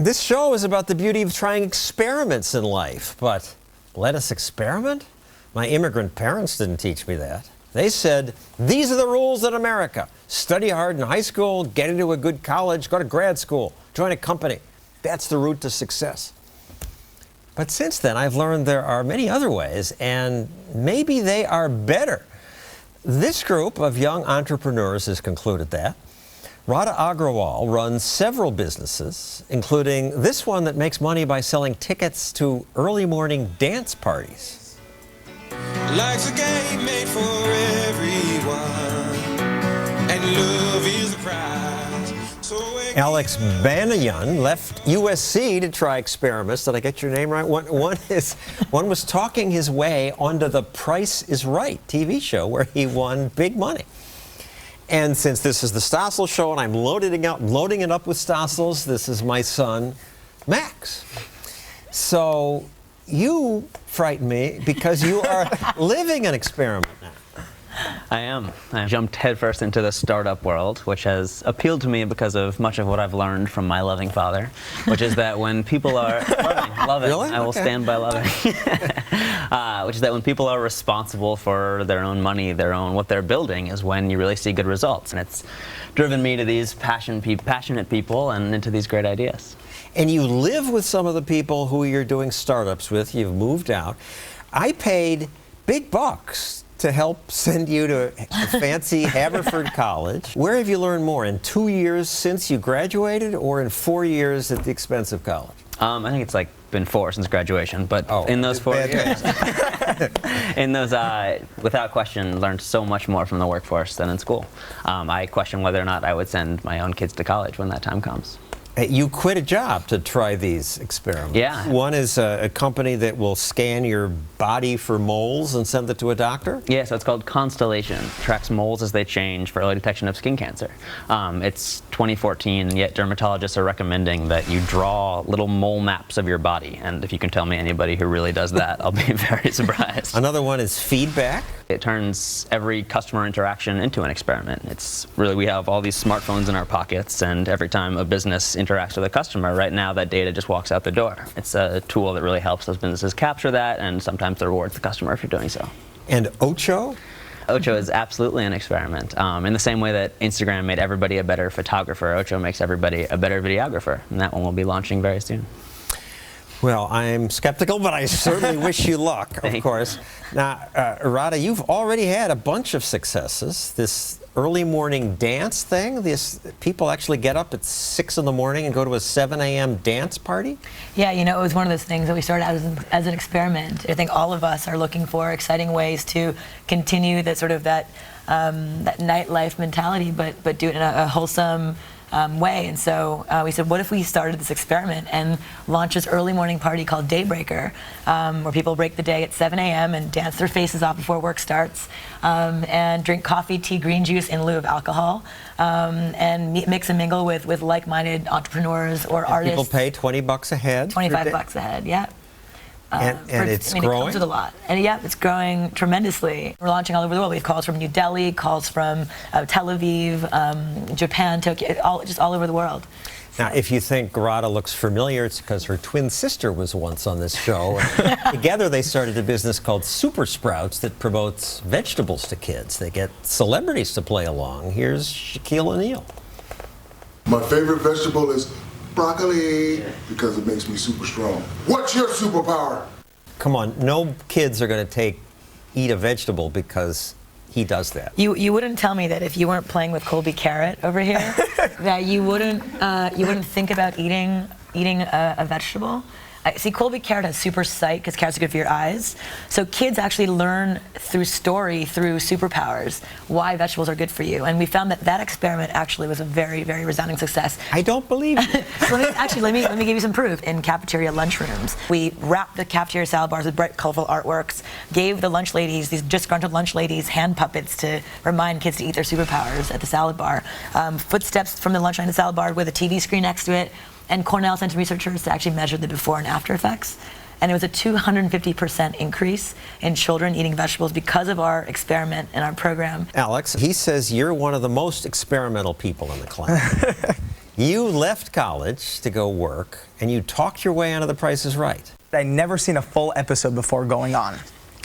This show is about the beauty of trying experiments in life, but let us experiment? My immigrant parents didn't teach me that. They said, these are the rules in America. Study hard in high school, get into a good college, go to grad school, join a company. That's the route to success. But since then, I've learned there are many other ways, and maybe they are better. This group of young entrepreneurs has concluded that. Radha Agrawal runs several businesses, including this one that makes money by selling tickets to early morning dance parties. Life's a game made for everyone, and love is the prize. So Alex Banayan left USC to try experiments. Did I get your name right? One was talking his way onto the Price is Right TV show where he won big money. And since this is the Stossel show and I'm loading it up with Stossels, this is my son, Max. So you frighten me because you are living an experiment now. I am. I jumped headfirst into the startup world, which has appealed to me because of much of what I've learned from my loving father, which is that when people are loving, Really? I will stand by loving, which is that when people are responsible for their own money, what they're building, is when you really see good results. And it's driven me to these passionate people and into these great ideas. And you live with some of the people who you're doing startups with. You've moved out. I paid big bucks to help send you to a fancy Haverford College. Where have you learned more? In 2 years since you graduated, or in 4 years at the expense of college? I think it's been 4 since graduation, but in those 4 years, without question, learned so much more from the workforce than in school. I question whether or not I would send my own kids to college when that time comes. You quit a job to try these experiments. Yeah. One is a company that will scan your body for moles and send it to a doctor? Yeah, so it's called Constellation. It tracks moles as they change for early detection of skin cancer. It's 2014, and yet dermatologists are recommending that you draw little mole maps of your body. And if you can tell me anybody who really does that, I'll be very surprised. Another one is feedback. It turns every customer interaction into an experiment. We have all these smartphones in our pockets, and every time a business interacts with a customer, right now that data just walks out the door. It's a tool that really helps those businesses capture that, and sometimes rewards the customer for doing so. And Ocho? Ocho is absolutely an experiment. In the same way that Instagram made everybody a better photographer, Ocho makes everybody a better videographer, and that one will be launching very soon. Well, I'm skeptical, but I certainly wish you luck, of course. Now, Radha, you've already had a bunch of successes. This early morning dance thing, people actually get up at 6 in the morning and go to a 7 a.m. dance party? Yeah, it was one of those things that we started out as an experiment. I think all of us are looking for exciting ways to continue that that nightlife mentality, but do it in a wholesome way. And so we said, what if we started this experiment and launched this early morning party called Daybreaker, where people break the day at 7 a.m. and dance their faces off before work starts, and drink coffee, tea, green juice in lieu of alcohol, and mix and mingle with like-minded entrepreneurs or artists. People pay $20 a head? 25 bucks a head, yeah. And it's growing? It comes with a lot. And yeah, it's growing tremendously. We're launching all over the world. We have calls from New Delhi, calls from Tel Aviv, Japan, Tokyo, all over the world. Now, if you think Radha looks familiar, it's because her twin sister was once on this show. Together, they started a business called Super Sprouts that promotes vegetables to kids. They get celebrities to play along. Here's Shaquille O'Neal. My favorite vegetable is broccoli because it makes me super strong. What's your superpower? Come on, no kids are going to eat a vegetable because he does that. You wouldn't tell me that if you weren't playing with Colby Carrot over here, that you wouldn't think about eating a vegetable. See, Colby Carrot has super sight because carrots are good for your eyes. So kids actually learn through story, through superpowers, why vegetables are good for you. And we found that experiment actually was a very, very resounding success. I don't believe you. Let me give you some proof. In cafeteria lunchrooms, we wrapped the cafeteria salad bars with bright, colorful artworks, gave the lunch ladies, these disgruntled lunch ladies, hand puppets to remind kids to eat their superpowers at the salad bar. Footsteps from the lunch line to the salad bar with a TV screen next to it. And Cornell sent researchers to actually measure the before and after effects. And it was a 250% increase in children eating vegetables because of our experiment and our program. Alex, he says you're one of the most experimental people in the class. You left college to go work, and you talked your way onto The Price is Right. I'd never seen a full episode before going on,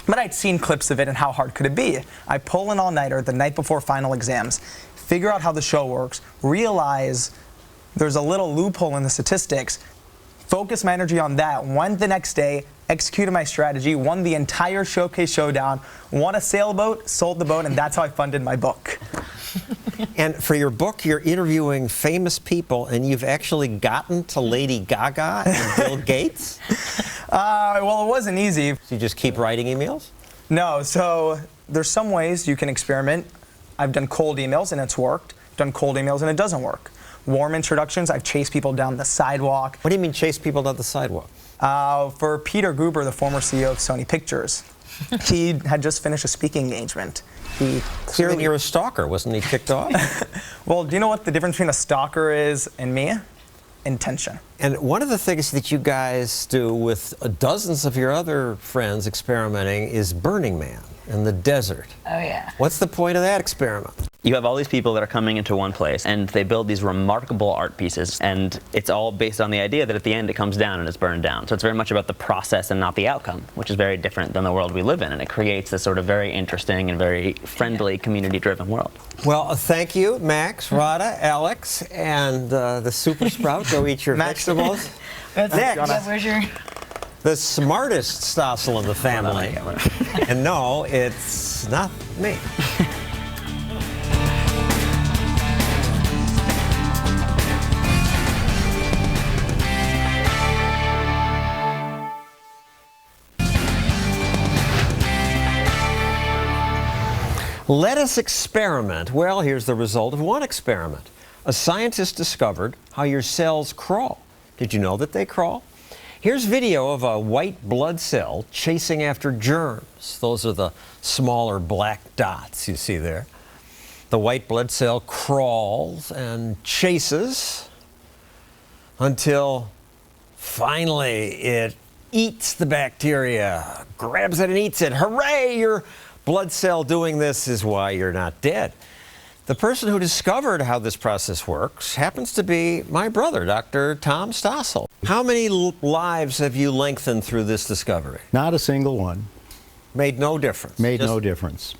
but I'd seen clips of it and how hard could it be. I pull an all-nighter the night before final exams, figure out how the show works, realize there's a little loophole in the statistics, focus my energy on that, went the next day, executed my strategy, won the entire Showcase Showdown, won a sailboat, sold the boat, and that's how I funded my book. And for your book, you're interviewing famous people, and you've actually gotten to Lady Gaga and Bill Gates? Well, it wasn't easy. So you just keep writing emails? No, so there's some ways you can experiment. I've done cold emails and it's worked. Done cold emails and it doesn't work. Warm introductions, I've chased people down the sidewalk. What do you mean chase people down the sidewalk? For Peter Guber, the former CEO of Sony Pictures, he had just finished a speaking engagement. He So clearly... then you're a stalker. Wasn't he kicked off? Well, do you know what the difference between a stalker is and me? Intention. And one of the things that you guys do with dozens of your other friends experimenting is Burning Man in the desert. Oh, yeah. What's the point of that experiment? You have all these people that are coming into one place, and they build these remarkable art pieces, and it's all based on the idea that at the end it comes down and it's burned down. So it's very much about the process and not the outcome, which is very different than the world we live in, and it creates this sort of very interesting and very friendly, community-driven world. Well, thank you, Max, Rada, Alex, and the Super Sprout. Go eat your Max. vegetables. Next. Next. Yeah, where's your... The smartest Stossel in the family. And no, it's not me. Let us experiment. Well, here's the result of one experiment. A scientist discovered how your cells crawl. Did you know that they crawl? Here's video of a white blood cell chasing after germs. Those are the smaller black dots you see there. The white blood cell crawls and chases until finally it eats the bacteria, grabs it and eats it. Hooray, your blood cell doing this is why you're not dead. The person who discovered how this process works happens to be my brother, Dr. Tom Stossel. How many lives have you lengthened through this discovery? Not a single one. Made no difference. Made no difference.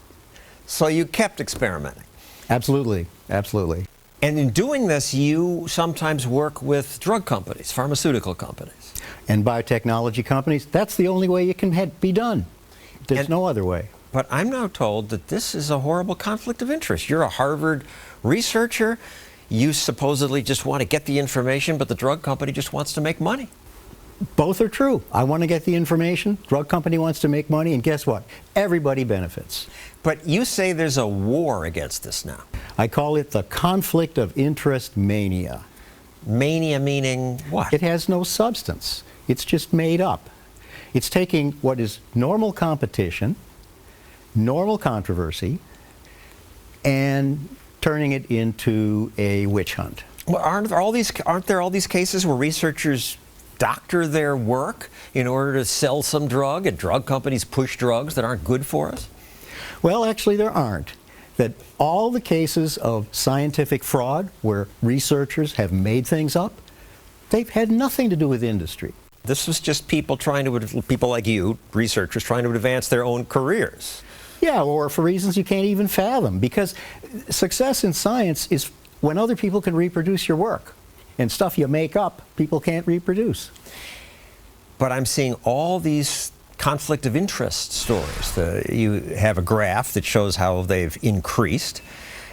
So you kept experimenting. Absolutely, absolutely. And in doing this, you sometimes work with drug companies, pharmaceutical companies. And biotechnology companies, that's the only way it can be done. There's no other way. But I'm now told that this is a horrible conflict of interest. You're a Harvard researcher. You supposedly just want to get the information, but the drug company just wants to make money. Both are true. I want to get the information, drug company wants to make money, and guess what? Everybody benefits. But you say there's a war against this now. I call it the conflict of interest mania. Mania meaning what? It has no substance. It's just made up. It's taking what is normal competition, normal controversy, and turning it into a witch hunt. Well, aren't there all these cases where researchers doctor their work in order to sell some drug, and drug companies push drugs that aren't good for us? Well, actually there aren't. That all the cases of scientific fraud where researchers have made things up, they've had nothing to do with industry. This was just people like you, researchers, trying to advance their own careers. Yeah, or for reasons you can't even fathom, because success in science is when other people can reproduce your work. And stuff you make up, people can't reproduce. But I'm seeing all these conflict of interest stories. You have a graph that shows how they've increased,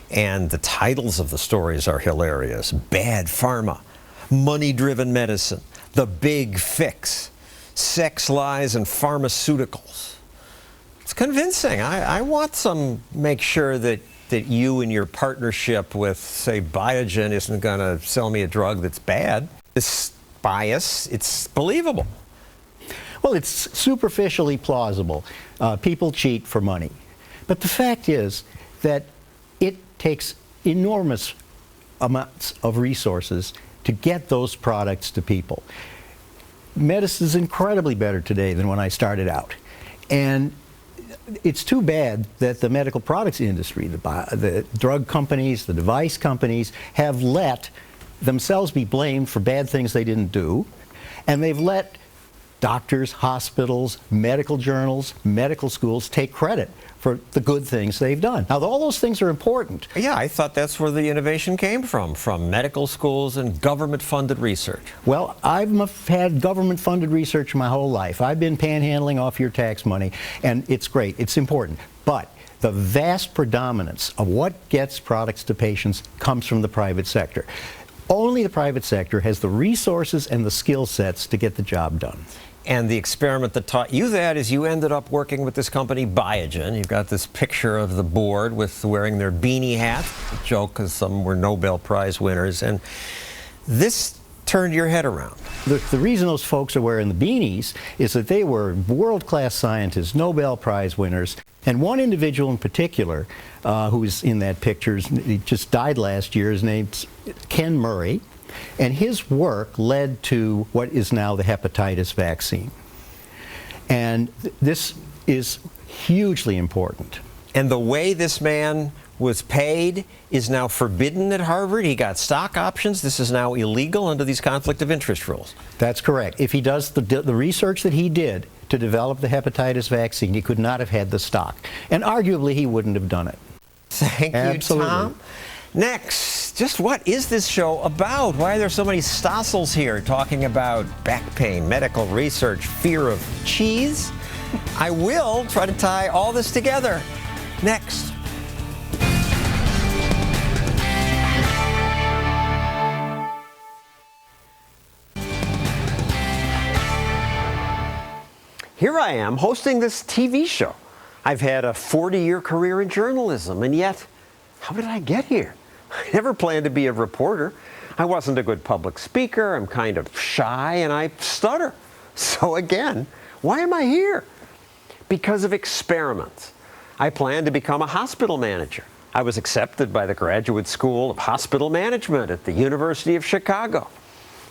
and the titles of the stories are hilarious. Bad pharma, money-driven medicine, the big fix, sex, lies, and pharmaceuticals. It's convincing. I want some, make sure that you and your partnership with, say, Biogen isn't going to sell me a drug that's bad. This bias, it's believable. Well, it's superficially plausible. People cheat for money. But the fact is that it takes enormous amounts of resources to get those products to people. Medicine is incredibly better today than when I started out. And it's too bad that the medical products industry, the drug companies, the device companies, have let themselves be blamed for bad things they didn't do, and they've let doctors, hospitals, medical journals, medical schools take credit for the good things they've done. Now, all those things are important. Yeah, I thought that's where the innovation came from medical schools and government-funded research. Well, I've had government-funded research my whole life. I've been panhandling off your tax money, and it's great. It's important. But the vast predominance of what gets products to patients comes from the private sector. Only the private sector has the resources and the skill sets to get the job done. And the experiment that taught you that is you ended up working with this company, Biogen. You've got this picture of the board with wearing their beanie hats. A joke because some were Nobel Prize winners. And this turned your head around. The reason those folks are wearing the beanies is that they were world-class scientists, Nobel Prize winners. And one individual in particular, who's in that picture, he just died last year, his name's Ken Murray. And his work led to what is now the hepatitis vaccine. And this is hugely important. And the way this man was paid is now forbidden at Harvard. He got stock options. This is now illegal under these conflict of interest rules. That's correct. If he does the research that he did to develop the hepatitis vaccine, he could not have had the stock. And arguably, he wouldn't have done it. Thank you, Tom. Next, just what is this show about? Why are there so many Stossels here talking about back pain, medical research, fear of cheese? I will try to tie all this together. Next. Here I am hosting this TV show. I've had a 40-year career in journalism, and yet, how did I get here? I never planned to be a reporter. I wasn't a good public speaker. I'm kind of shy, and I stutter. So again, why am I here? Because of experiments. I planned to become a hospital manager. I was accepted by the Graduate School of Hospital Management at the University of Chicago.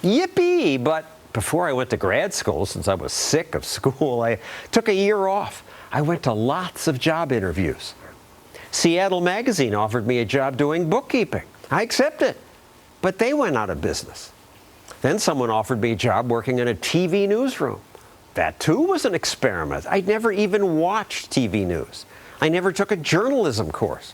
Yippee! But before I went to grad school, since I was sick of school, I took a year off. I went to lots of job interviews. Seattle Magazine offered me a job doing bookkeeping. I accepted, but they went out of business. Then someone offered me a job working in a TV newsroom. That too was an experiment. I'd never even watched TV news. I never took a journalism course.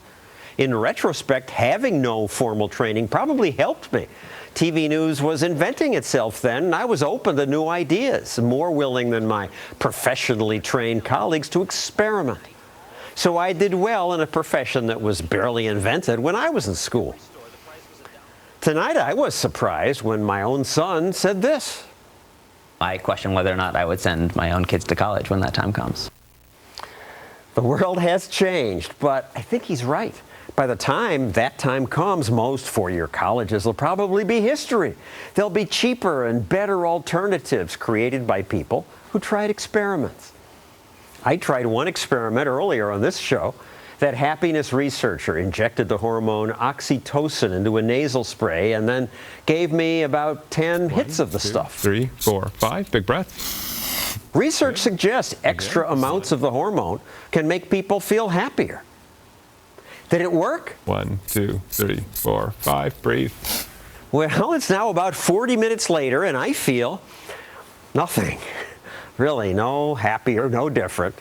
In retrospect, having no formal training probably helped me. TV news was inventing itself then, and I was open to new ideas, more willing than my professionally trained colleagues to experiment. So I did well in a profession that was barely invented when I was in school. Tonight I was surprised when my own son said this. I question whether or not I would send my own kids to college when that time comes. The world has changed, but I think he's right. By the time that time comes, most four-year colleges will probably be history. There'll be cheaper and better alternatives created by people who tried experiments. I tried one experiment earlier on this show. That happiness researcher injected the hormone oxytocin into a nasal spray and then gave me about 10 hits of the stuff. 3, 4, 5. Big breath. Research suggests extra amounts of the hormone can make people feel happier. Did it work? 1, 2, 3, 4, 5. Breathe. Well, it's now about 40 minutes later, and I feel nothing. Really, no happier, no different.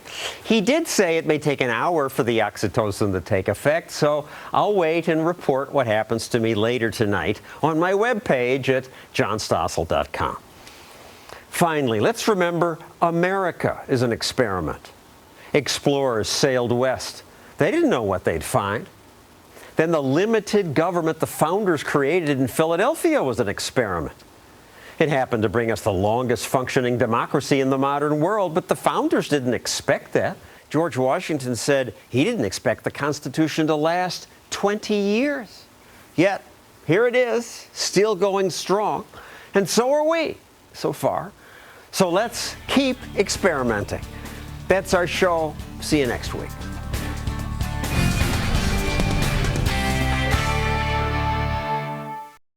He did say it may take an hour for the oxytocin to take effect, so I'll wait and report what happens to me later tonight on my webpage at johnstossel.com. Finally, let's remember America is an experiment. Explorers sailed west. They didn't know what they'd find. Then the limited government the founders created in Philadelphia was an experiment. It happened to bring us the longest functioning democracy in the modern world, but the founders didn't expect that. George Washington said he didn't expect the Constitution to last 20 years. Yet, here it is, still going strong. And so are we, so far. So let's keep experimenting. That's our show. See you next week.